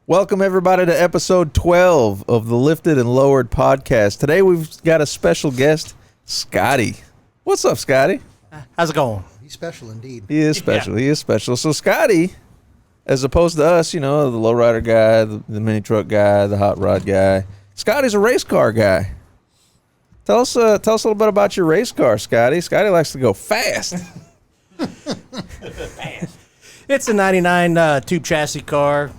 Welcome, everybody, to episode 12 of the Lifted and Lowered podcast. Today, we've got a special guest, Scotty. What's up, Scotty? How's it going? He's special indeed. He is special. Yeah. He is special. So, Scotty, as opposed to us, you know, the lowrider guy, the mini truck guy, the hot rod guy, Scotty's a race car guy. Tell us a little bit about your race car, Scotty. Scotty likes to go fast. It's a 99 tube chassis car.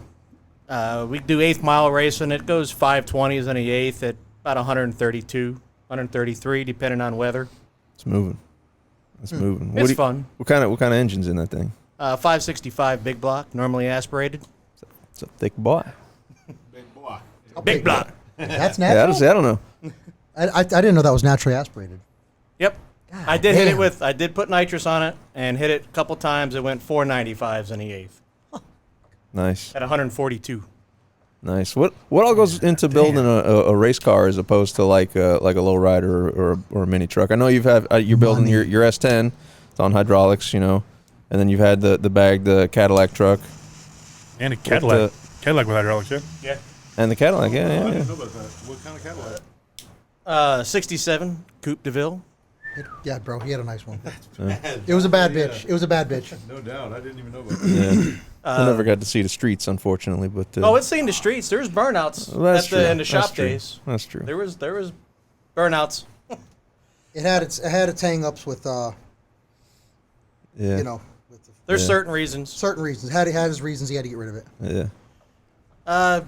We do 8th mile racing. It goes 520s in the 8th at about 132, 133, depending on weather. It's moving. It's moving. It's fun. What kind of engine's in that thing? 565 big block, normally aspirated. It's a thick boy. Big block. That's Yeah, natural? I don't know. I didn't know that was naturally aspirated. Yep. God I did hit damn. it with, I did put nitrous on it and hit it a couple times. It went 495s in the 8th Nice. at 142. Nice. What all goes into building a race car as opposed to like a lowrider or a mini truck? I know you're building your S10. It's on hydraulics, you know, and then you've had the Cadillac truck And a Cadillac. Cadillac with hydraulics, yeah? Yeah. and the Cadillac. Yeah. I didn't know about that. What kind of Cadillac? 67 Coupe de Ville. Yeah, bro, he had a nice one. It was a bad bitch. It was a bad bitch. No doubt. I didn't even know about that. Yeah. I never got to see the streets, unfortunately, but Oh, it's seen the streets. There's burnouts that's true. in the That's shop true. days. That's true. There was burnouts. It had its hang-ups with Yeah. you know, with the There's Yeah. certain reasons. certain reasons. Had his reasons. He had to get rid of it. Yeah.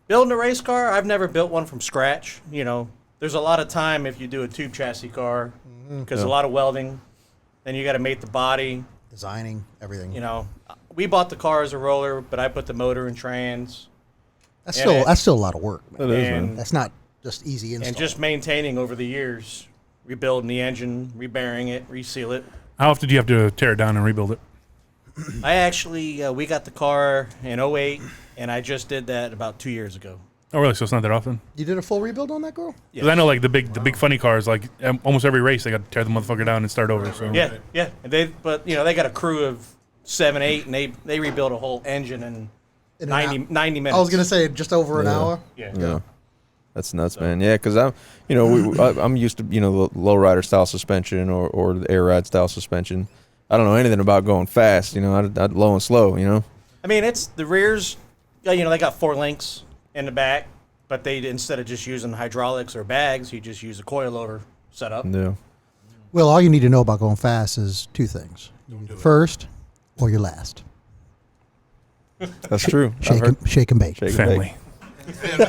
Building a race car, I've never built one from scratch. You know, there's a lot of time if you do a tube chassis car because Yeah. a lot of welding. Then you got to make the body. Designing everything. You know, we bought the car as a roller, but I put the motor and trans that's and still a lot of work. Man. It is, and, man. That's not just easy install. and just maintaining over the years, rebuilding the engine, rebearing it, reseal it. How often do you have to tear it down and rebuild it? I actually we got the car in '08, and I just did that about 2 years ago. Oh, really? So it's not that often? You did a full rebuild on that girl? Because I know, like, the big funny cars, like, almost every race, they got to tear the motherfucker down and start over. So Yeah, yeah. And but they got a crew of 7, 8, and they rebuilt a whole engine in In an 90 minutes. I was gonna say just over an hour. Yeah. Yeah. That's nuts, man. Yeah, because I'm used to the lowrider style suspension or the air ride style suspension. I don't know anything about going fast. I'd low and slow. I mean, it's the rears. They got 4 links in the back, but they instead of just using hydraulics or bags, you just use a coil loader setup. Yeah. Well, all you need to know about going fast is 2 things: first or your last. That's true. I've heard- Shake and bake. Shake and family. bake.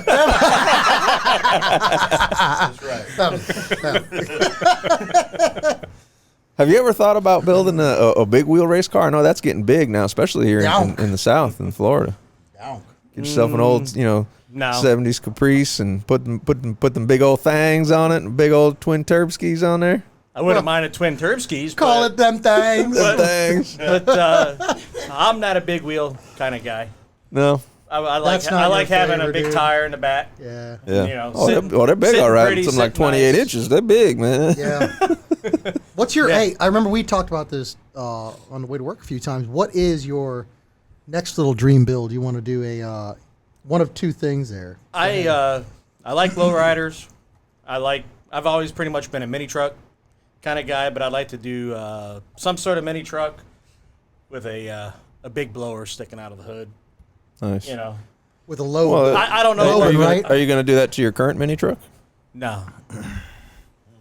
Have you ever thought about building a big wheel race car? I know that's getting big now, especially here in the South, in Florida. Get yourself an old, No. 70s Caprice and put them big old things on it and big old twin turb skis on there. I wouldn't mind a twin turb skis. Call but, it them things. Them things. But I'm not a big wheel kind of guy. No. I like That's not your having a flavor, big dude. tire in the back. Yeah. Yeah. Sitting- They're big, sitting all right. pretty, Something like sitting 28 nice. inches. They're big, man. Yeah. What's your? Yeah. Hey, I remember we talked about this on the way to work a few times. What is your next little dream build? You want to do a one of 2 things there. I like lowriders. I've always pretty much been a mini truck kind of guy, but I'd like to do some sort of mini truck with a big blower sticking out of the hood. Nice. With a low. Well, I don't know. Lower, Are you right? going to do that to your current mini truck? No.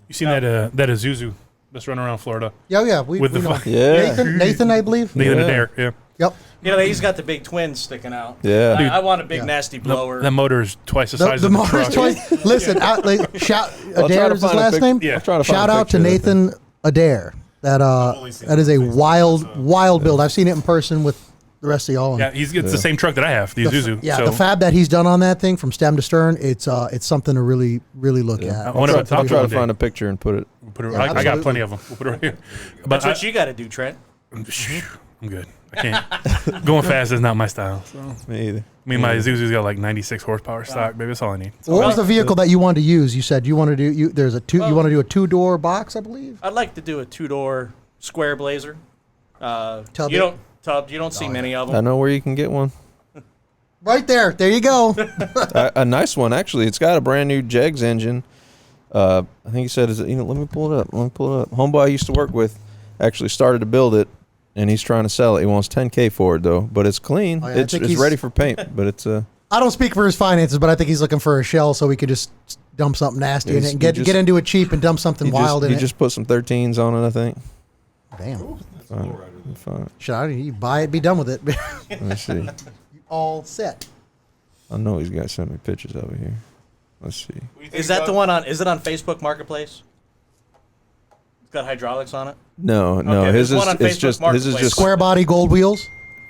You seen that Isuzu that's running around Florida? Yeah. We With the know. fu- Yeah. Nathan, I believe. Nathan Yeah. Adair, yeah. Yep. He's got the big twins sticking out. Yeah. I want a big Yeah. nasty The, blower. that motor is twice the The, size the of the motor's truck. twice. Listen, shout I'll try Adair to is his find a last pic- name. Yeah. I'll try to find Shout a out to picture of that thing. Nathan Adair. That is a wild build. I've seen it in person with the rest of y'all. Yeah, it's the same truck that I have, the Isuzu. Yeah, so the fab that he's done on that thing from stem to stern, it's something to really look at. I wonder I'll what I'll try to one day. find a picture and put it. We'll put it, Yeah, I got absolutely. plenty of them. We'll put it right here. But That's what you got to do, Trent. I'm good. I can't. Going fast is not my style. So. Me either. I mean, my Isuzu's got like 96 horsepower stock, baby. That's all I need. What was the vehicle that you wanted to use? You said you want to do you want to do a 2-door box, I believe. I'd like to do a 2-door square blazer. Tub you it? don't see many of I them. know where you can get one. Right there. There you go. A nice one, actually. It's got a brand new Jegs engine. I think he said, let me pull it up. Homeboy I used to work with actually started to build it, and he's trying to sell it. He wants $10K for it, though. But it's clean. Oh, yeah, it's ready for paint, but it's I don't speak for his finances, but I think he's looking for a shell so we could just dump something nasty in it and get into it cheap and dump something wild in it. He just put some 13s on it, I think. Damn. Fine. Should you buy it, be done with it. Let's see. All set. I know he's got to send me pictures over here. Let's see. Is that the one on? Is it on Facebook Marketplace? It's got hydraulics on it. No. Okay, His there's one on is Facebook just his is Marketplace. just Square body gold wheels.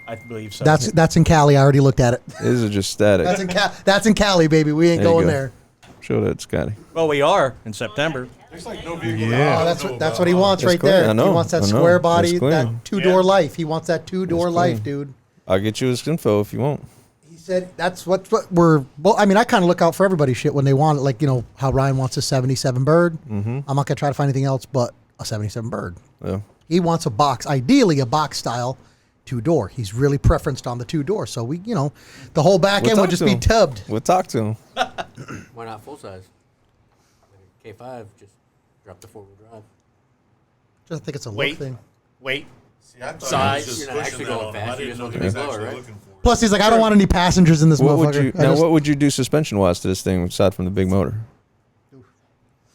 I believe so. That's in Cali. I already looked at it. his is just static. That's in Cali, baby. We ain't There you going go. there. Show that, Scotty. Well, we are in September. There's like no vehicle. Yeah. Oh, that's what he wants That's right clean. there. I know. He wants that I know. square body, That's clean. that two-door Yeah. life. He wants that two-door That's life, clean. dude. I'll get you his info if you want. He said that's what we're. Well, I mean, I kind of look out for everybody's shit when they want it. Like, how Ryan wants a 77 bird. Mm-hmm. I'm not gonna try to find anything else but a 77 bird. Yeah. He wants a box, ideally a box style two-door. He's really preferenced on the two-door. So we, the whole back We'll end would talk just to be him. tubbed. We'll talk to him. Why not full size? K5, just drop the four-wheel drive. Just think it's a look Wait. thing. Wait. See, I thought Size. he was just You're not pushing actually that going on him. I fast, you didn't just know want he to was be slower, actually right? looking for it. Plus, he's like, I don't want any passengers in this What would motherfucker. you now? What would you do suspension wise to this thing aside from the big motor?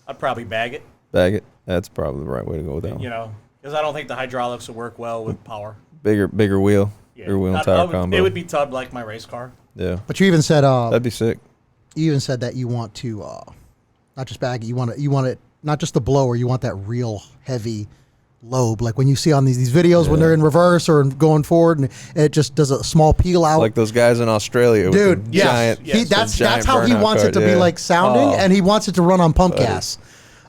I'd probably bag it. Bag it. That's probably the right way to go with that one. Because I don't think the hydraulics will work well with power. Bigger wheel. Bigger wheel and I tire would- combo. It would be tubbed like my race car. Yeah. But you even said That'd be sick. that you want to not just bag it. You want it not just the blower. You want that real heavy lobe, like when you see on these videos when they're in reverse or going forward, and it just does a small peel out. Like those guys in Australia with Dude, the yeah, giant. yes. that's giant how he burnout wants it cart, to be yeah. like sounding, Oh. and he wants it to run on pump gas.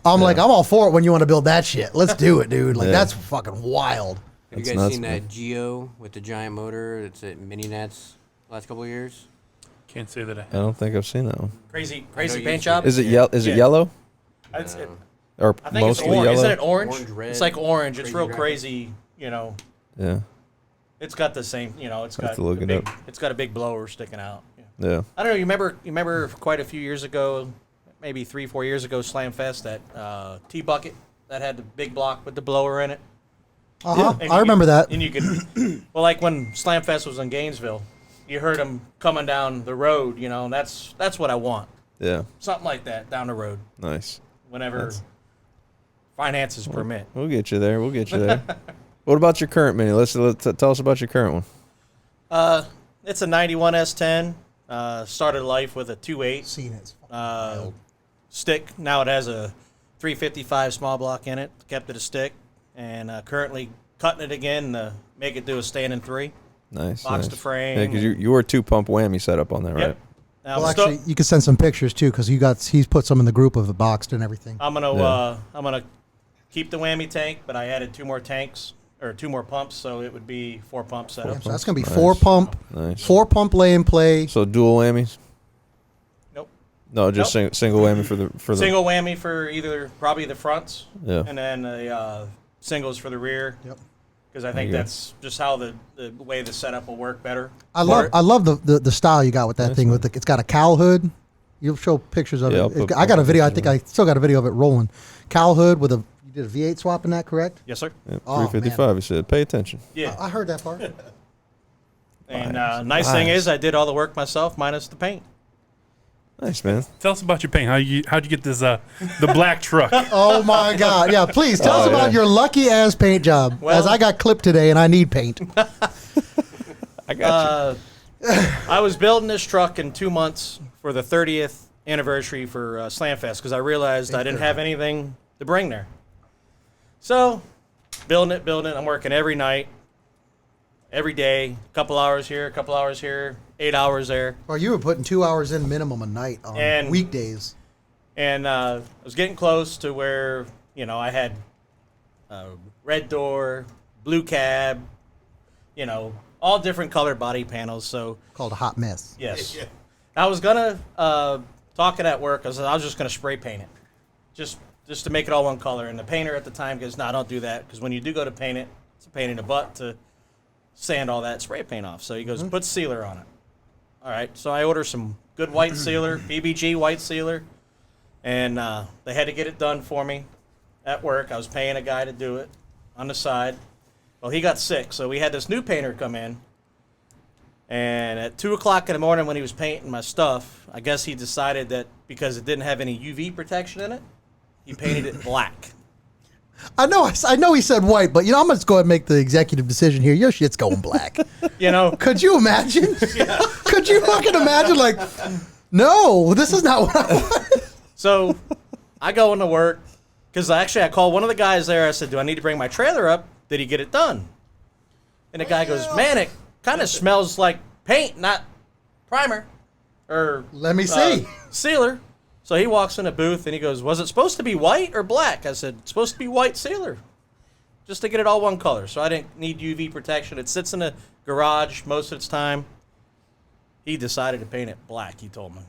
I'm like, I'm all for it when you want to build that shit. Let's do it, dude. Like Yeah. that's fucking wild. Have you That's guys nuts, seen man. that Geo with the giant motor that's at Mini Nats last couple of years? Can't say that I I have. don't think I've seen that one. Crazy you paint should. job. Is it yellow? Is it Yeah. yellow It's- it- or I think it's mostly orange. yellow? Isn't it orange? Orange, red, It's like orange. It's crazy real graphics. crazy. Yeah. It's got the same. It's Have got to look a it big, up. It's got a big blower sticking out. Yeah. Yeah. I don't know. You remember quite a few years ago, maybe 3-4 years ago, Slam Fest, that T bucket that had the big block with the blower in it. Uh-huh. And I you remember could- that. And you could, well, like when Slam Fest was in Gainesville, you heard them coming down the road. And that's what I want. Yeah. Something like that down the road, Nice. whenever That's- finances permit. We'll get you there. We'll get you there. What about your current Mini? Let's tell us about your current one. It's a 91 S10. Started life with a 2.8 Seen it. stick. Now it has a 355 small block in it. Kept it a stick, and currently cutting it again to make it do a standing 3. Nice. Box nice. to frame. Yeah, because you were a 2-pump whammy setup on there, right? Yep. Now Well, I'm still- actually, you can send some pictures too, because he's put some in the group of the boxed and everything. I'm gonna Yeah. I'm gonna keep the whammy tank, but I added 2 more tanks or 2 more pumps, so it would be 4 pump setup. So that's gonna be Nice. 4-pump, Nice. 4-pump lay and play. So dual whammies? Nope. No, just single whammy for the Single whammy for probably the fronts, Yeah. and then the singles for the rear. Yep. Because I think you go. that's just how the way the setup will work better. I love the style you got with that Nice, thing. man. With it's got a cowl hood. You'll show pictures of Yeah, I'll it. put- I got a I'll video. I put think pictures I still got a video of it rolling. Cowl hood with you did a V8 swap in that, correct? Yes, sir. Yeah, Oh, 355. He said, "Pay attention." Yeah. I heard that part. And Nice. nice thing Nice. is, I did all the work myself, minus the paint. Nice, man. Tell us about your paint. How'd you get this the black truck? Oh my God! Yeah, please tell us about your lucky ass paint job. Well- as I got clipped today and I need paint. I got I was building this truck in 2 months for the 30th anniversary for Slamfest because I realized I didn't have anything to bring there. So, building it. I'm working every night, every day, a couple hours here, 8 hours there. Or you were putting 2 hours in minimum a night on And- weekdays. And I was getting close to where, I had red door, blue cab, all different color body panels. So, Called a hot mess. yes. I was going to, talking at work, I was just going to spray paint it. Just to make it all one color. And the painter at the time goes, no, don't do that. Because when you do go to paint it, it's a pain in the butt to sand all that spray paint off. So he goes, put sealer on it. all right. So I order some good white sealer, PBG white sealer, and they had to get it done for me at work. I was paying a guy to do it on the side. Well, he got sick, so we had this new painter come in. And at 2 o'clock in the morning when he was painting my stuff, I guess he decided that because it didn't have any UV protection in it, he painted it black. I know he said white, but I'm gonna just go ahead and make the executive decision here. Your shit's going black. Could you imagine? Yeah. Could you fucking imagine? Like, no, this is not what I want. So I go into work because I called one of the guys there. I said, "Do I need to bring my trailer up? Did he get it done?" And the guy goes, "Man, it kind of smells like paint, not primer or let me see sealer." So he walks in the booth and he goes, "Was it supposed to be white or black?" I said, "It's supposed to be white sealer, just to get it all one color." So I didn't need UV protection. It sits in the garage most of its time. He decided to paint it black. He told me.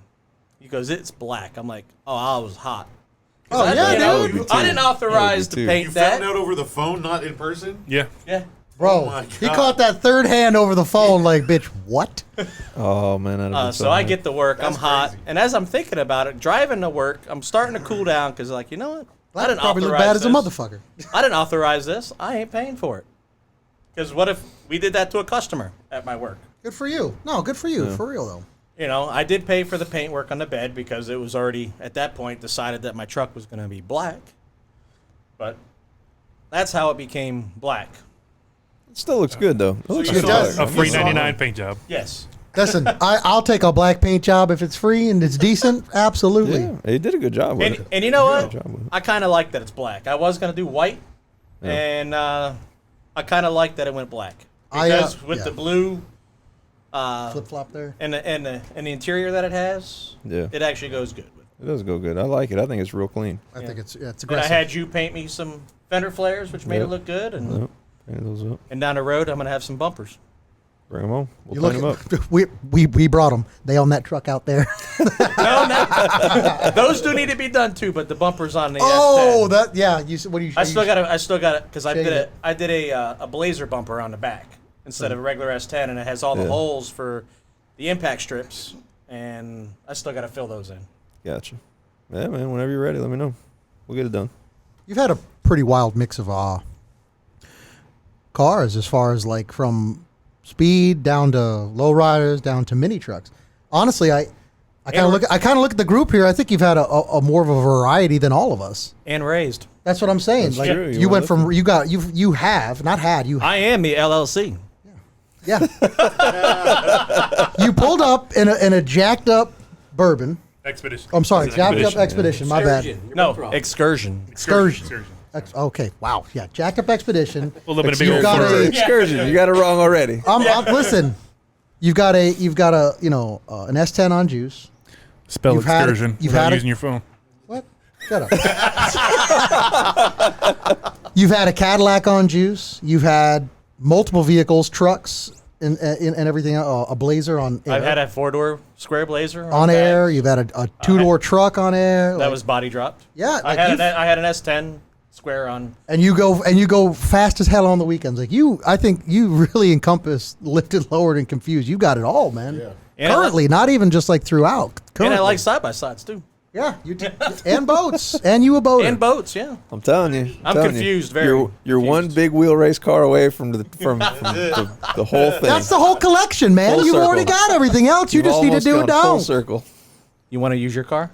He goes, "It's black." I'm like, "Oh, I was hot." Oh, yeah, dude. I didn't authorize to paint You that. found out over the phone, not in person? Yeah. Yeah. Bro, my he God. caught that third hand over the phone like, bitch, what? Oh man, that'd have been So I hard. get to work. That's I'm hot. crazy. And as I'm thinking about it, driving to work, I'm starting to cool down because, like, you know what? I That didn't probably look authorize bad as a this. motherfucker. I didn't authorize this. I ain't paying for it. Because what if we did that to a customer at my work? Good for you. No, good for you. For real, though. You know, I did pay for the paint work on the bed because it was already, at that point, decided that my truck was going to be black. But that's how it became black. It still looks good though. It looks you good. does. A free You saw 99 paint job. Yes. Listen, I'll take a black paint job if it's free and it's decent. Absolutely. Yeah, he did a good job with And, it. and you know what? Good job with it. I kind of like that it's black. I was going to do white, and I kind of like that it went black. Because with yeah. the blue Flip flop there. and the interior that it has, Yeah. it actually goes good. It does go good. I like it. I think it's real clean. I think it's And I aggressive. had you paint me some fender flares, which made Yep. it look good. And Yep. Paint those up. and down the road, I'm going to have some bumpers. Bring them on. You We'll paint them look up. we brought them. They own that truck out there. Those do need to be done too, but the bumpers on the Oh, S10. that yeah. You what do you? I still got it because I Shade did it. I did a blazer bumper on the back instead of a regular S10, and it has all the Yeah. holes for the impact strips, and I still got to fill those in. Gotcha. Yeah, man. Whenever you're ready, let me know. We'll get it done. You've had a pretty wild mix of cars as far as like from speed down to lowriders down to mini trucks. Honestly, I kind of look at the group here. I think you've had a more of a variety than all of us. And raised. That's what I'm saying. That's like true. you You went wanna from you have not had you I am the LLC. yeah. You pulled up in a jacked up bourbon. Expedition. I'm sorry, jacked up Expedition, expedition. My bad. Excursion. You're No, both wrong. excursion. Excursion. Okay, wow, yeah, jacked up expedition. Pulled up in a big You've old got Ford. a- Excursion. You got it wrong already. Listen, you've got a an S10 on juice. Spell You've had it- excursion you've without had it- using your phone. What? Shut up. You've had a Cadillac on juice. You've had multiple vehicles, trucks, and everything. A Blazer on air. I've had a 4-door square blazer on back. air. You've had a 2-door truck on air. That like- was body dropped. Yeah, I like had you've- I had an S10 square on. and you go fast as hell on the weekends. Like I think you really encompass lifted, lowered, and confused. You got it all, man. Yeah. And Currently, not even just like throughout. And Currently. I like side by sides too. yeah, and boats, and you a boater. And boats, yeah. I'm telling you. I'm telling confused, You. very You're one confused. big wheel race car away from the whole thing. That's the whole collection, man. Full You've already circle. got everything else. You You've just need to almost do it gone full down. circle. You want to use your car?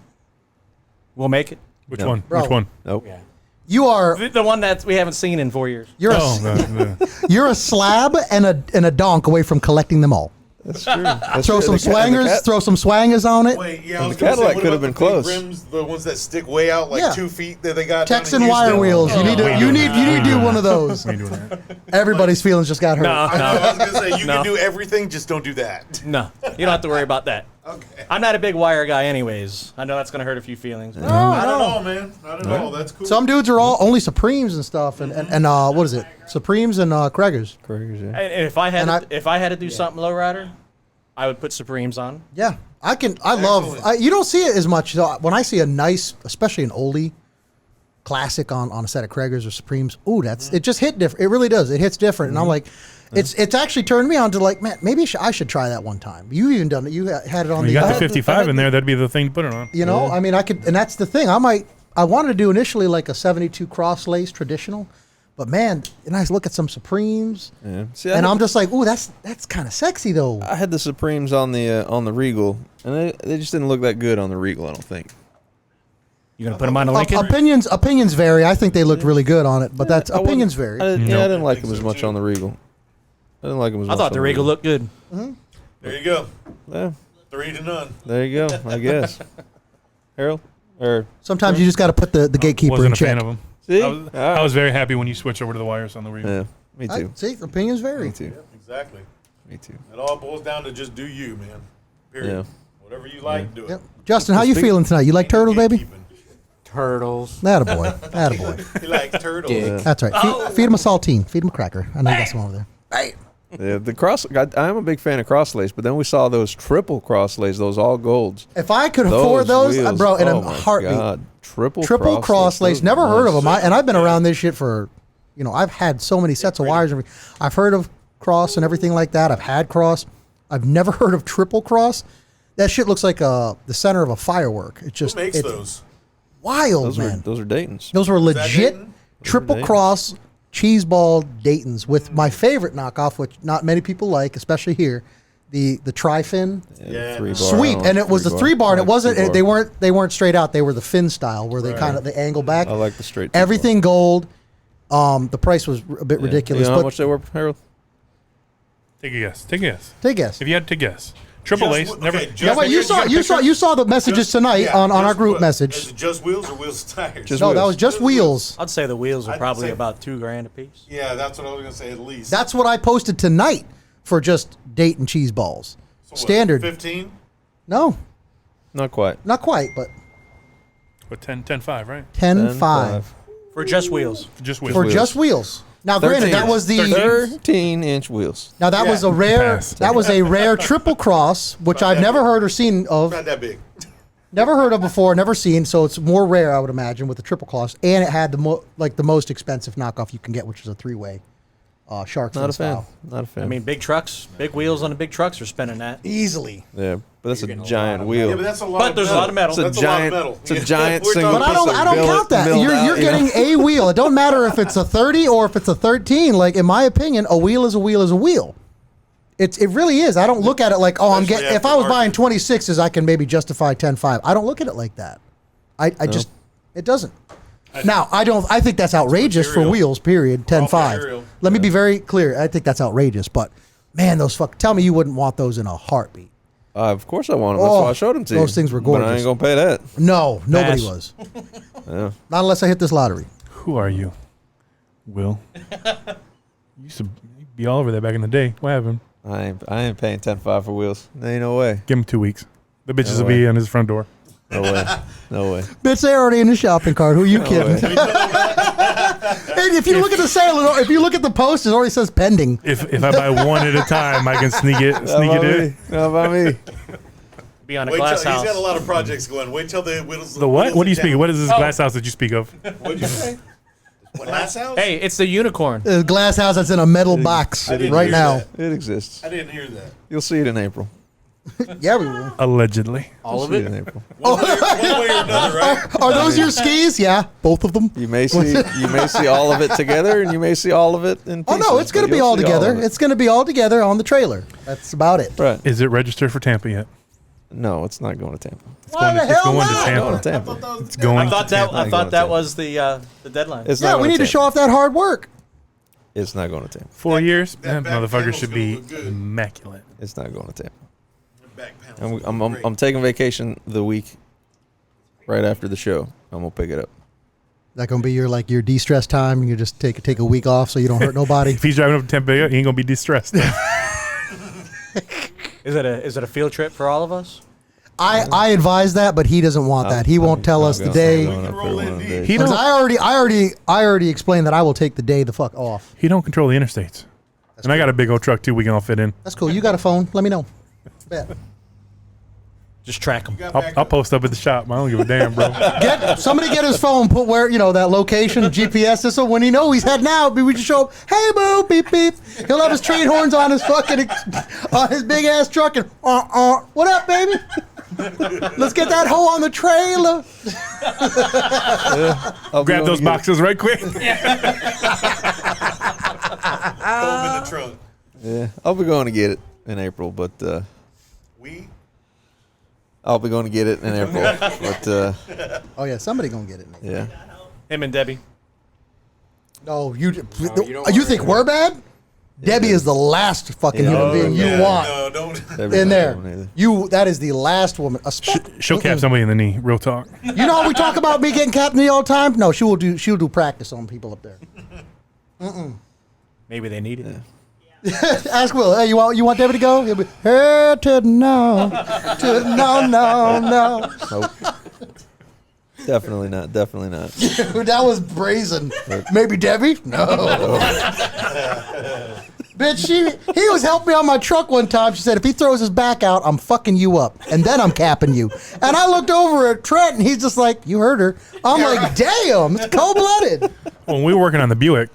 We'll make it. Which No. one? Bro. Which one? Nope. Yeah. You are The one that we haven't seen in 4 years. you're Oh, a, no. you're a slab and a donk away from collecting them all. That's true. That's Throw true. some And the swangers, cat- throw some swangers on it. Wait, yeah, I And was the gonna say, Cadillac what could have about been the big close. rims, the ones that stick way out like Yeah. 2 feet that they got. down in Texan wire Houston? wheels. You need to we ain't you doing need that. you We need ain't to do doing one of those. We ain't doing that. Everybody's feelings just got hurt. No, I was gonna say you No. can do everything, just don't do that. no. You don't have to worry about that. Okay. I'm not a big wire guy anyways. I know that's going to hurt a few feelings. but- Not at all, man. Not at all. That's cool. Some dudes are all only Supremes and stuff, and what is it? Supremes and Craigers. Craigers, yeah. And if I had And if I had to do something lowrider, I would put Supremes on. Yeah, I love. Excellent. You don't see it as much. So when I see a nice, especially an oldie, Classic on a set of Kragers or Supremes. Ooh, it just hit different. It really does. It hits different. And I'm like, it's actually turned me on to like, man, maybe I should try that one time. You even done it. You had it on You got the 55 in there. That'd be the thing to put it on. You know, I mean, I could, and that's the thing. I wanted to do initially like a 72 cross lace traditional, but man, and I look at some Supremes, See, and I'm just like, ooh, that's kind of sexy though. I had the Supremes on the Regal, and they just didn't look that good on the Regal. I don't think. You gonna put them on the Lincoln? Opinions vary. I think they looked really good on it, but that's opinions vary. I didn't like them as much on the Regal. I didn't like them as much. I thought the Regal looked good. There you go. Yeah, 3-0. there you go. I guess. Harold, or Sometimes you just got to put the gatekeeper in Wasn't a check. fan of them. see, I was very happy when you switched over to the wires on the Regal. Yeah, me too. See, opinions vary. Me too. Exactly. Me too. It all boils down to just do you, man. Period. Yeah. Whatever you like, do it. Yep. Justin, how you feeling tonight? You like turtles, baby? Turtles. Attaboy. Attaboy. He likes turtles. Dick. That's right. Feed him a saltine. Feed him a cracker. I know you got some over there. Yeah, the cross. I'm a big fan of cross lace, but then we saw those triple cross lace, those all golds. If I could afford those, wheels, bro, in oh a my heartbeat. God. Triple cross lace. those Never heard of nice. them. And I've been around this shit for, I've had so many sets of wires. I've heard of cross and everything like that. I've had cross. I've never heard of triple cross. That shit looks like the center of a firework. It's just Who makes it's those? wild, man. Those are Dayton's. Those were legit Dayton? triple Dayton. cross cheese ball Daytons with my favorite knockoff, which not many people like, especially here, the tri-fin Yeah. 3-bar. sweep, and it was the 3-bar, and it wasn't. 3-bar. They weren't straight out. They were the fin style, where they kind of they angle back. I like the straight. Everything gold. The price was a bit ridiculous. You know how but much they were, Harold? Take a guess. Take a guess. take a guess. If you had to guess. Triple Just Ace. w- Never. okay, just- Yeah, wait, you saw the messages Just- tonight yeah, on our just group what? message. Is it just wheels or wheels and tires? Just No, that wheels. was just Just wheels. I'd say the wheels are I'd probably say- about $2,000 a piece. Yeah, that's what I was gonna say. At least That's what I posted tonight for just Dayton cheese balls. So what, Standard. 15. No, Not quite. not quite, but What, 10-5, right? 10.5 For just wheels. Just wheels. for wheels. just wheels. Now, granted, that was the 13-inch wheels. now that Yeah. was a rare Pass. that was a rare triple cross, which I've never heard or seen of. Not that big. Never heard of before, never seen, so it's more rare, I would imagine, with the triple cross. And it had the most expensive knockoff you can get, which is a 3-way shark fin Not a fan. style. Not a fan. I mean, big trucks, big wheels on the big trucks are spinning that. Easily. yeah, but that's a You're getting a giant lot of wheel. Yeah, but that's a lot. But of there's a metal. lot of metal. It's a That's giant. a lot of metal. It's a giant We're single. talking But I piece of don't billet count that. milled You're out, you know? getting a wheel. It don't matter if it's a 30 or if it's a 13. Like, in my opinion, a wheel is a wheel is a wheel. It really is. I don't look at it like, oh, I'm Especially getting. If after I was buying market. 26s, I can maybe justify 10.5. I don't look at it like that. I just it doesn't. Now I think that's outrageous for material. wheels. Period. 10.5. material. Let me be very clear. I think that's outrageous. But man, tell me you wouldn't want those in a heartbeat. Of course I want them. That's Oh, why I showed them to you. those things were But I gorgeous. ain't gonna pay that. No, nobody Pass. was. Yeah. Not unless I hit this lottery. Who are you? Will. You used to be all over there back in the day. What happened? I ain't paying 10.5 for wheels. There ain't no way. Give him 2 weeks. The bitches No will be way. on his front door. No way. No way. Bitch, they're already in the shopping cart. Who you kidding? way. And if you look at the sale, if you look at the post, it already says pending. If I buy one at a time, I can sneak it in. How about me? Be on a Wait till, glass he's house. got a lot of projects going. Wait till the wheels. The what? What do you speak of? What is this Oh. glass house that you speak of? What'd you say? Glass house? Hey, it's the unicorn. The glass house that's in a metal box I didn't right hear now. that. It exists. I didn't hear that. You'll see it in April. Yeah, we will. Allegedly. All of See it in it? April. One way or another, right? Are those your skis? Yeah, both of them. You may see all of it together, and you may see all of it in Oh pieces. no, it's going to but be you'll all see together. of it. It's going to be all together on the trailer. That's about it. Right. Is it registered for Tampa yet? No, it's not going to Tampa. Why the it's hell going not? to Going Tampa. to Tampa. It's going I to thought Tampa. that I Not thought going that to was the deadline. It's Yeah, not we going need to Tampa. show off that hard work. It's not going to Tampa. 4 years? that That back motherfucker panel's should gonna be look good. immaculate. It's not going to Tampa. Back panels. I'm taking vacation the week right after the show. I'm gonna pick it up. That going to be your de-stress time? You just take a week off so you don't hurt nobody. If he's driving up to Tampa, he ain't gonna be distressed. Is it a field trip for all of us? I advise that, but he doesn't want that. He won't tell us the day. I'm going up there one of the days. He Because don't. I already explained that I will take the day the fuck off. He don't control the interstates. And I got a big old truck too. We can all fit in. That's cool. You got a phone? Let me know. Bet. Just track them. I'll post up at the shop. I don't give a damn, bro. Somebody get his phone, put where, that location, GPS, so when he know he's heading out, we just show up, hey, boo, beep, beep. He'll have his train horns on his on his big ass truck and, what up, baby? Let's get that hoe on the trailer. Grab those boxes right quick. Throw them in the trunk. Yeah, I'll be going to get it in April, but I'll be going to get it in April, but Oh yeah, somebody gonna get it. yeah. Him and Debbie. No, you you don't think worry we're bad? Debbie is the last fucking Yeah. human being you want No, don't. Everybody in there. don't either. That is the last woman. She'll cap somebody in the knee. Real talk. You know how we talk about me getting capped in the knee all the time? No, she'll do practice on people up there. Maybe they need it. Ask Will. Hey, you want Debbie to go? He'll be, hey, to no, no. Nope. Definitely not. Definitely not. That was brazen. Maybe Debbie? No. Bitch, he was helping me on my truck one time. She said, if he throws his back out, I'm fucking you up. And then I'm capping you. And I looked over at Trent, and he's just like, you heard her. I'm like, damn, it's cold-blooded. When we were working on the Buick,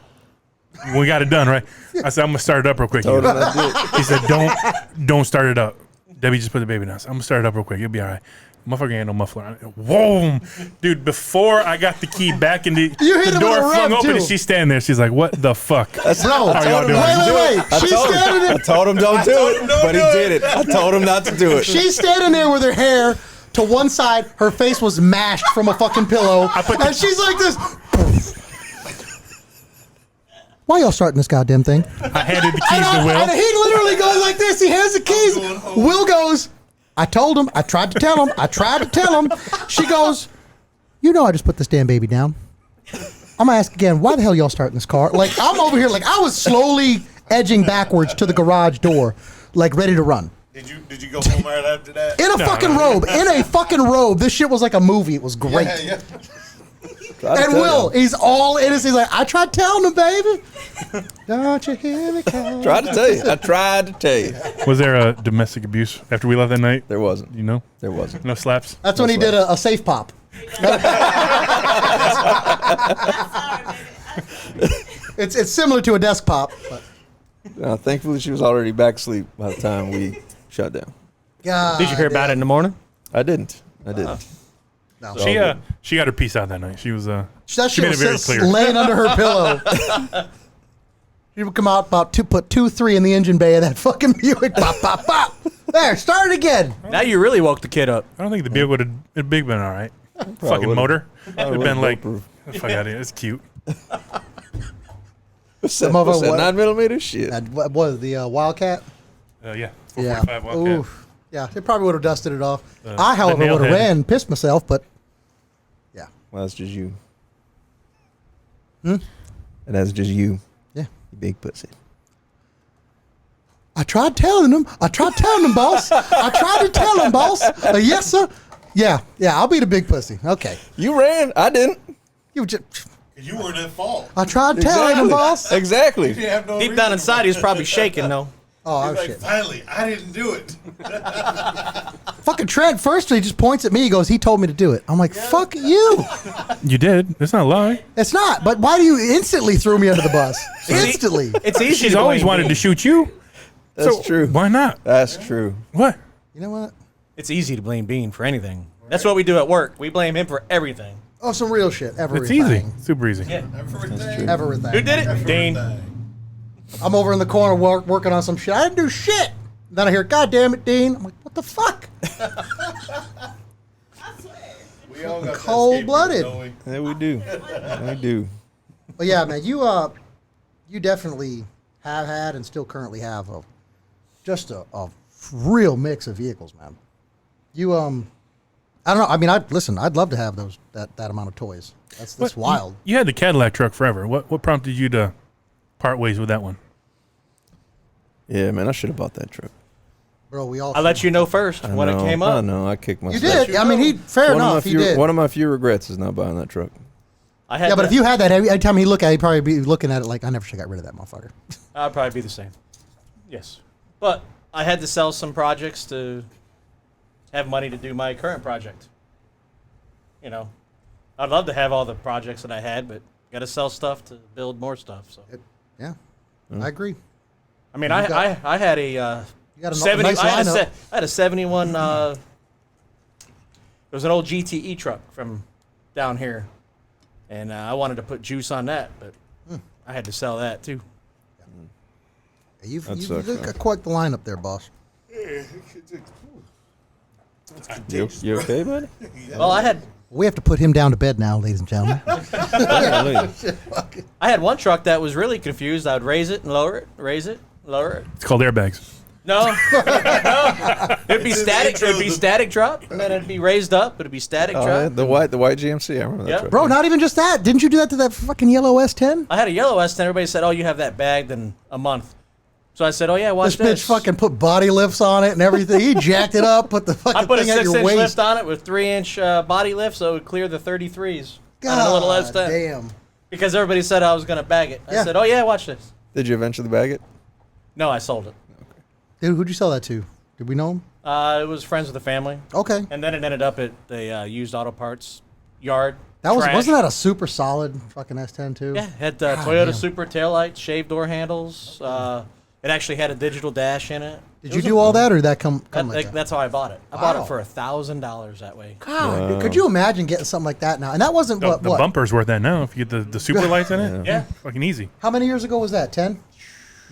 we got it done, right? I said, I'm going to start it up real quick. Told him not to do it. He said, don't start it up. Debbie just put the baby down. I said, I'm going to start it up real quick. You'll be all right. Motherfucker ain't no muffler on it. Whoa. Dude, before I got the key back in the hit him door with a flung rev, open too. and she's standing there. She's like, what the fuck? Bro, How y'all doing? wait. She's standing I there. told him don't do it, but he did it. I told him not to do it. She's standing there with her hair to one side. Her face was mashed from a fucking pillow. And she's like this. Why y'all starting this goddamn thing? I handed the keys to Will. And he literally goes like this. He has the keys. Will goes, I told him. I tried to tell him. She goes, I just put this damn baby down. I'm going to ask again, why the hell y'all starting this car? Like, I'm over here, like, I was slowly edging backwards to the garage door, like, ready to run. Did you go home right after that? In a fucking robe. In a fucking robe. This shit was like a movie. It was great. Yeah. And Will, he's all innocent. He's like, I tried telling him, baby. Don't you hear me call? Tried to tell you. I tried to tell you. Was there a domestic abuse after we left that night? There wasn't. You know? There wasn't. No slaps? That's when he did a safe pop. It's similar to a desk pop. But. Thankfully, she was already back asleep by the time we shut down. God, Did you hear about it in the morning? I didn't. No. She got her piece out that night. She was That she shit made it very was clear. laying under her pillow. She would come out put 2-3 in the engine bay of that fucking Buick. Pop, pop, pop. There, start it again. Now you really woke the kid up. I don't think the Buick would have been all right. Fucking would've. motor. It would have been like, bulletproof. fuck out of here. It's cute. What's that? Motherfucker, What's that? what? 9mm? Shit. What was the Wildcat? Yeah. Yeah. 445 Wildcat. Oof. Yeah, they probably would have dusted it off. The I, however, would have nailhead. ran and pissed myself, but yeah. Well, that's just you. And that's just you. Yeah. You big pussy. I tried telling them, boss. I tried to tell him, boss. Yes, sir. Yeah, I'll be the big pussy. Okay. You ran. I didn't. You just, You weren't at fault. I tried telling him, boss. Exactly. You have no Deep reason down to. inside, he was probably shaking, though. Oh, He's like, shit. finally, I didn't do it. Fucking Trent, first he just points at me. He goes, he told me to do it. I'm like, fuck you. You did. That's not a lie. It's not. But why do you instantly throw me under the bus? Instantly. It's easy She's to always blame wanted me. to shoot you. That's So true. Why not? That's true. What? You know what? It's easy to blame Bean for anything. That's what we do at work. We blame him for everything. Oh, some real shit. It's Everything. easy. Super easy. Yeah. Everything. Everything. Who did it? Dean. I'm over in the corner working on some shit. I didn't do shit. Then I hear, God damn it, Dean. I'm like, what the fuck? We all got Cold-blooded. that escape route, Yeah, we do. We do. But yeah, man, you definitely have had and still currently have just a real mix of vehicles, man. You I don't know. I mean, I'd love to have that amount of toys. That's What? wild. You had the Cadillac truck forever. What prompted you to part ways with that one? Yeah, man, I should have bought that truck. Bro, we all I let you know first when it came I up. know. I kicked You myself. did. I mean, fair enough, he did. One of my few regrets is not buying that truck. I had Yeah, but to- if you had that, every time he look at it, he'd probably be looking at it like, I never should have got rid of that motherfucker. I'd probably be the same. Yes. But I had to sell some projects to have money to do my current project. You know, I'd love to have all the projects that I had, but got to sell stuff to build more stuff. So Yeah, I agree. I mean, I had a You got a 70. nice I lineup. had a 71. It was an old GTE truck from down here, and I wanted to put juice on that, but I had to sell that too. You've sucks, man. got quite the lineup there, boss. You okay, buddy? Well, I had We have to put him down to bed now, ladies and gentlemen. I had one truck that was really confused. I would raise it and lower it, raise it, lower it. It's called airbags. No, no. It'd be It's in the static. intro It'd be of the- static drop, and then it'd be raised up. It'd be static Oh, yeah, drop. the white GMC. I remember that Yeah. truck. Bro, not even just that. Didn't you do that to that fucking yellow S10? I had a yellow S10. Everybody said, "Oh, you have that bagged in a month." So I said, "Oh yeah, watch This bitch fucking put body lifts on it and everything. He jacked it up, put the fucking I put a thing at your 6-inch waist. lift on it with 3-inch body lift, so it would clear the 33s on a little God S10. damn. Because everybody said I was going to bag it. I Yeah. said, "Oh yeah, watch this." Did you eventually bag it? No, I sold it. Dude, who'd you sell that to? Did we know him? It was friends of the family, Okay. and then it ended up at the used auto parts yard. That was Trash. wasn't that a super solid fucking S10 too? Yeah, had God Toyota damn. Super taillights, shaved door handles. It actually had a digital dash in it. Did you do all that or did that come like that? That's how I bought it. I bought Wow. it for $1,000 that way. God, dude, could you imagine getting something like that now? And that wasn't The, what? the bumper's worth that now. If you get the super lights in it, Yeah, fucking easy. How many years ago was that? 10?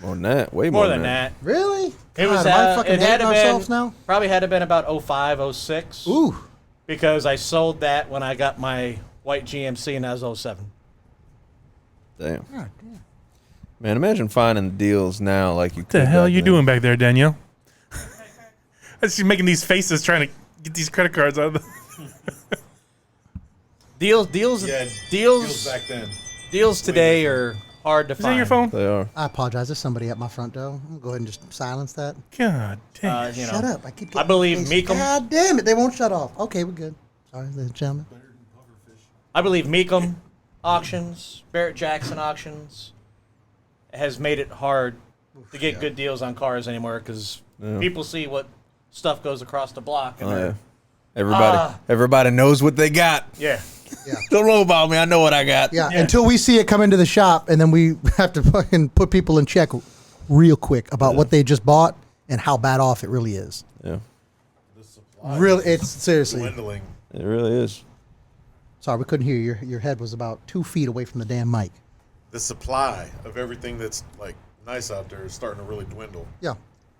More than that. Way more than that. Really? It was. God, am I fucking It had hating to ourselves been now? probably had to been about 05, 06. Ooh. Because I sold that when I got my white GMC, and that was 07. Damn. Man, imagine finding deals now like you. What the hell are you doing back there, Danielle? She's making these faces trying to get these credit cards out of the... Deals Yeah, deals back then. today are hard to Is find. that your phone? They are. I apologize. There's somebody at my front door. I'm gonna go ahead and just silence that. God damn. You know, Shut up. I keep I believe things- Meekum. God damn it. They won't shut off. Okay, we're good. Sorry, ladies and gentlemen. I believe Meekum auctions, Barrett Jackson auctions, has made it hard to get good deals on cars anymore because people see what stuff goes across the block. And Oh, they're- yeah. Everybody knows what they got. yeah. Don't know about me. I know what I got. Yeah, until we see it come into the shop, and then we have to fucking put people in check real quick about what they just bought and how bad off it really is. Yeah. The supply Really, is it's seriously. dwindling. It really is. Sorry, we couldn't hear you. Your head was about 2 feet away from the damn mic. The supply of everything that's like nice out there is starting to really dwindle. Yeah.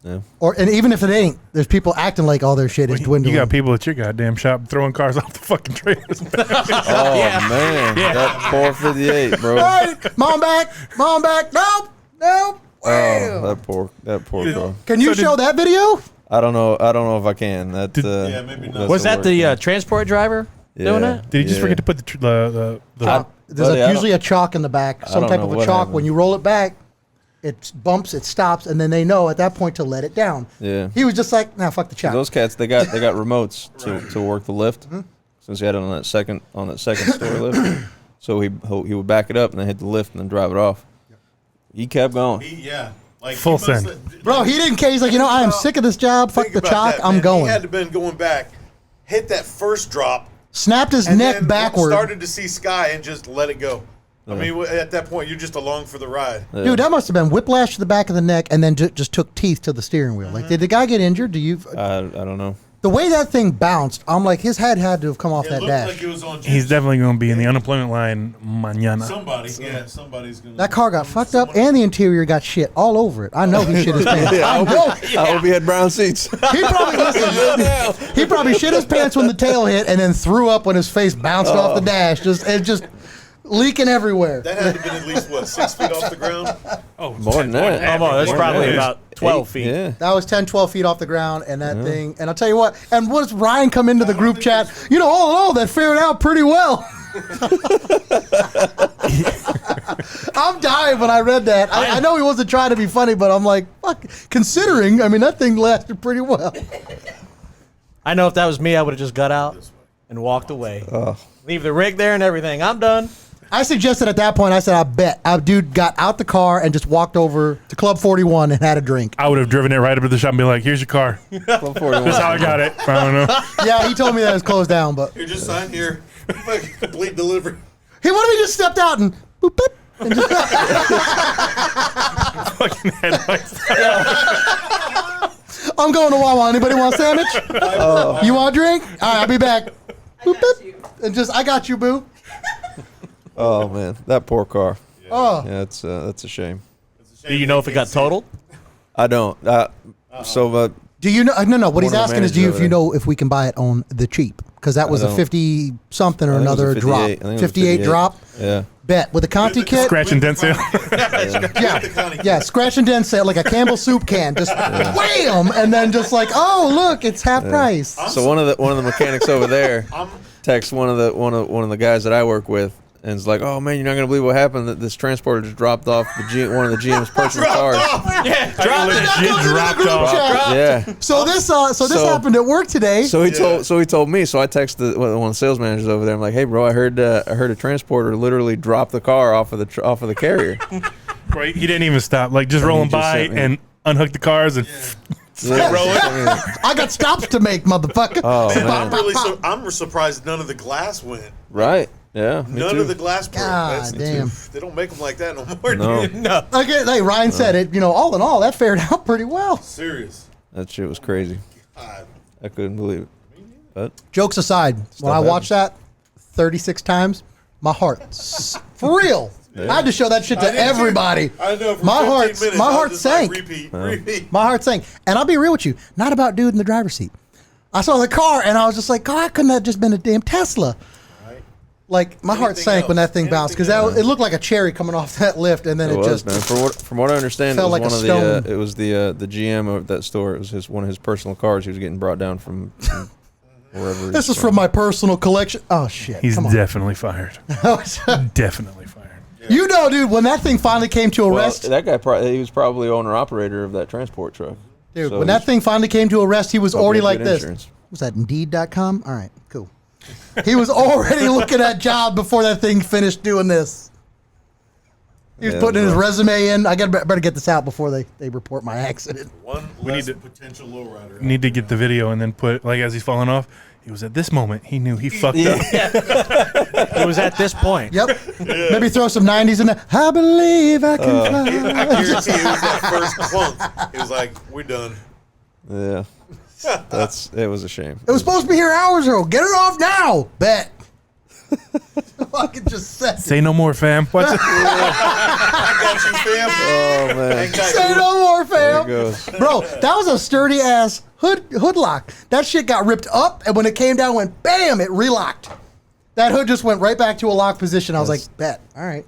Yeah. And even if it ain't, there's people acting like all their shit is dwindling. You got people at your goddamn shop throwing cars off the fucking trailers. Oh man, that 458, bro. Hey, mom back, nope. Oh, that poor car. Can you So show that video? I don't know if I can. That Yeah, maybe not. that's Was that work, the man. transport driver doing Yeah. it? Did you just Yeah. forget to put the There's Buddy, I usually a chalk in the back, some don't type know of a what chalk. happened. When you roll it back, it bumps, it stops, and then they know at that point to let it down. Yeah. He was just like, nah, fuck the chalk. Those cats, they got remotes to work the lift. Since he had it on that second story lift, so he would back it up and then hit the lift and then drive it off. He kept going. Like Full he must send. have- Bro, he didn't care. He's like, I am sick of this job. Fuck Think the about chalk. that, I'm man. going. He had to been going back, hit that first drop, Snapped his and neck then backward. started to see sky and just let it go. I mean, at that point, you're just along for the ride. Yeah. Dude, that must have been whiplash to the back of the neck and then just took teeth to the steering wheel. Like, did the guy get injured? I don't know. The way that thing bounced, I'm like, his head had to have come off It that looked dash. like it was on. He's definitely going to be in the unemployment line mañana. Somebody's gonna. That car got fucked up and the interior got shit all over it. I know he shit his pants. Yeah, I know. I hope he had brown seats. He probably listen, he probably shit his pants when the tail hit and then threw up when his face bounced off the dash. Just leaking everywhere. That had to have been at least what 6 feet off the ground. Oh, More than that. Oh, that's More probably than that. about 12 feet. Yeah. That was 10, 12 feet off the ground, and that thing. And I'll tell you what. And once Ryan come into the group chat, all in all, that fared out pretty well. I'm dying when I read that. I know he wasn't trying to be funny, but I'm like, fuck. Considering, I mean, that thing lasted pretty well. I know if that was me, I would have just got out and walked away. Leave the rig there and everything. I'm done. I suggested at that point, I said, I bet. Our dude got out the car and just walked over to Club 41 and had a drink. I would have driven it right up to the shop and be like, here's your car. Club 41. That's how I got it. I don't know. Yeah, he told me that it was closed down, but Here, just sign here. Fucking complete delivery. he wanted me to just stepped out and boop, boop. And just, Fucking headlights. I'm going to Wawa. Anybody want a sandwich? You want a drink? All right, I'll be back. Boop, boop. And just, I got you, boo. Oh man, that poor car. Oh, Yeah, that's a shame. Do you know if it got totaled? I don't. So do you know? No. What One he's of the asking is, do managers you over know if we can buy it on the cheap? Because that was a don't. 50 something or I think it was a another 58. drop. I think it was 58 drop. Yeah. Bet with a Conti kit. Scratch and dent sale. Yeah, scratch and dent sale like a Campbell soup can, just wham, and then just like, oh look, it's half price. So one of the mechanics over there texts one of the guys that I work with, and is like, "Oh man, you're not gonna believe what happened. That this transporter just dropped off one of the GM's personal cars." Dropped off. Yeah. So this So- happened at work today. So he told me. So I texted one of the sales managers over there. I'm like, "Hey, bro, I heard a transporter literally drop the car off of the carrier." Right, he didn't even stop. Like just And he rolling just by sent me- and unhook the cars and Yeah. rolling. I got stops to make, motherfucker. Oh I'm man. really I'm surprised none of the glass went. Right. Yeah. Me None too. of the glass broke. God damn. They don't make them like that no more. No. Dude. No. Like Ryan said, it. All in all, that fared out pretty well. Serious. That shit was crazy. God. I couldn't believe it. But Jokes aside, when I happens. watched that 36 times, my heart, for real. I had to show that shit to I did too. everybody. I know. For My 15 heart, minutes, my I was heart just sank. Like, repeat. My heart sank. And I'll be real with you, not about dude in the driver's seat. I saw the car and I was just like, God, I couldn't have just been a damn Tesla. Right. Like my heart Anything sank when else? that thing bounced because Anything it looked like a cherry coming off that lift, and then it it was, just man. From what I understand, it felt was like a one of stone. the it was the GM of that store. It was one of his personal cars. He was getting brought down from wherever. This he's is from my personal collection. Oh shit! He's Come on. definitely fired. Definitely fired. You know, dude, when that thing finally came to Well, arrest, that guy, he was probably owner operator of that transport truck. dude, So when he's that thing finally came to arrest, he was probably already had like good this. insurance. Was that Indeed.com? All right, cool. He was already looking at job before that thing finished doing this. He was Yeah, putting his rough. resume in. I better get this out before they report my accident. One We less need to- potential lowrider. Need to get the video and then put like as he's falling off. It was at this moment he knew he fucked up. It was at this point. Yep. Maybe throw some 90s in there. I believe I can fly. I guarantee it was that first clunk. It was like, we're done. Yeah, it was a shame. It was supposed to be here hours ago. Get it off now. Bet. Fucking just said it. Say no more, fam. What's it? I got you, fam. Oh man, I got Say you. no more, there fam. it goes. Bro, that was a sturdy ass hood lock. That shit got ripped up, and when it came down, went bam, it relocked. That hood just went right back to a lock position. I was like, bet. All right.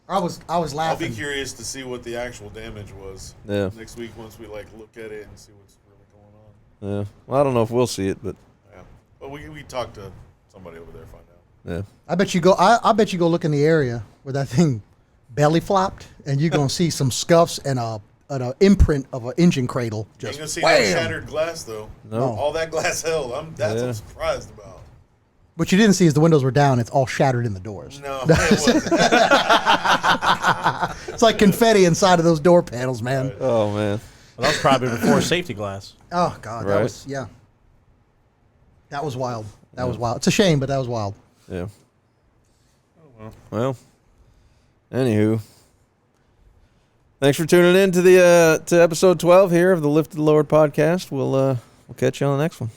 I was I'll be laughing. curious to see what the actual damage was. Yeah. Next week, once we look at it and see what's really going on. Yeah. Well, I don't know if we'll see it, but Yeah. But we talked to somebody over there, find out. yeah. I bet you go. I bet you go look in the area where that thing belly flopped, and you're gonna see some scuffs and an imprint of an engine cradle. Ain't Just gonna see no wham. shattered glass though. No. All that glass held. That's Yeah. I'm surprised about. What you didn't see is the windows were down. It's all shattered in the doors. No, it wasn't. It's like confetti inside of those door panels, man. Oh man. Well, that was probably before safety glass. Oh God, Right. that was That was wild. That was wild. It's a shame, but that was wild. Yeah. Well. Anywho. Thanks for tuning in to the to episode 12 here of the Lifted Lowered podcast. We'll catch you on the next one.